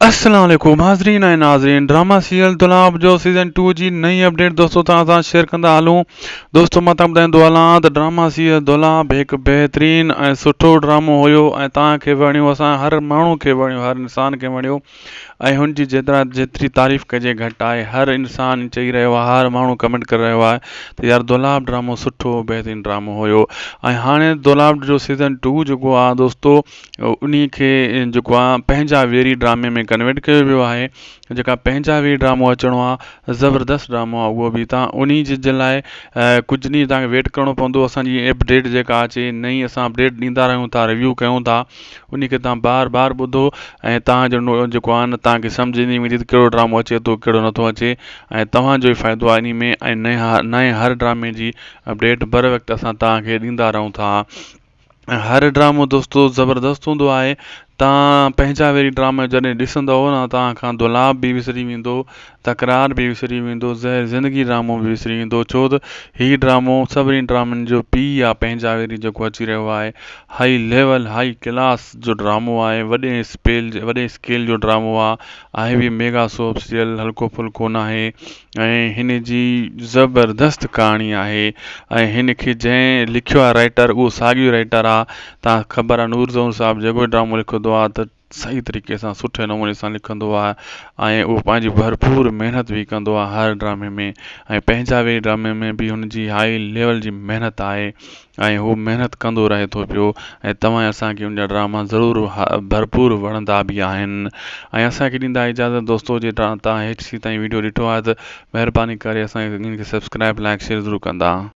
अस्सलाम वालेकुम हाज़रीन ऐं नाज़रीन। ड्रामा सीरियल दुलाब जो सीज़न 2 जी नई अपडेट दोस्तों तव्हां सां शेयर कंदा हलूं। दोस्तों मां तव्हां ॿुधाईंदो हलां त ड्रामा सीरियल दुलाब हिकु बहितरीनु ऐं सुठो ड्रामो हुयो ऐं तव्हांखे वणियो, असां हर माण्हू खे वणियो, हर इंसान खे वणियो ऐं हुनजी जेतिरी तारीफ़ कजे घटि आहे। हर इंसान चई रहियो आहे, हर माण्हू कमेंट करे रहियो आहे त यार दुलाब ड्रामो सुठो बहितरीनु ड्रामो हुयो। ऐं हाणे दुलाब जो सीज़न 2 जेको आहे दोस्तों उन खे जेको आहे पंहिंजा वेरी ड्रामे में कन्वर्ट कयो वियो आहे। जेका पंहिंजा वेरी ड्रामो अचिणो आहे, ज़बरदस्त ड्रामो आहे उहो बि। तव्हां उन जे लाइ कुझु ॾींहं तव्हांखे वेट करिणो पवंदो। असांजी अपडेट जेका अचे नई, असां अपडेट ॾींदा रहियूं था, रिव्यू कयूं था, उन खे तव्हां बार बार ॿुधो ऐं तव्हांजो जेको आहे न तव्हांखे सम्झ ईंदी वेंदी त कहिड़ो ड्रामो अचे थो, कहिड़ो नथो अचे ऐं तव्हांजो ई फ़ाइदो आहे इन में। ऐं नए हर ड्रामे जी अपडेट बर वक़्तु असां तव्हांखे ॾींदा रहूं था। हर ड्रामो दोस्तों ज़बरदस्त हूंदो आहे। तव्हां पंहिंजा वेरी ड्रामा जॾहिं ॾिसंदव न, तव्हां खां दुलाब बि विसरी वेंदो, तकरार बि विसरी वेंदो, ज़हर ज़िंदगी ड्रामो बि विसरी वेंदो। छो त हीउ ड्रामो सभिनी ड्रामनि जो पीउ आहे। पंहिंजा वेरी जेको अची रहियो आहे, हाई लेवल हाई क्लास जो ड्रामो आहे, वॾे स्केल जो ड्रामो आहे बि मेगा सोप सीरियल, हल्को फुल्को न आहे ऐं हिन जी ज़बरदस्त कहाणी आहे। ऐं हिन खे जंहिं लिखियो आहे राइटर, उहो साॻियो राइटर आहे। तव्हां ख़बर आहे नूर ज़हूर साहिबु जेको ड्रामो लिखंदो आहे त सही तरीक़े सां सुठे नमूने सां लिखंदो आहे ऐं उहो पंहिंजी भरपूर महिनत बि कंदो आहे हर ड्रामे में। ऐं पंहिंजा वेरी ड्रामे में बि हुनजी हाई लेवल जी महिनत आहे ऐं हू महिनत कंदो रहे थो पियो। ऐं तव्हां असांखे उनजा ड्रामा ज़रूरु भरपूर वणंदा बि आहिनि ऐं असांखे ॾींदा इजाज़त दोस्तों। जे तव्हां हेठि ताईं वीडियो ॾिठो आहे त महिरबानी करे असांखे इन खे सब्सक्राइब लाइक शेयर ज़रूरु कंदा।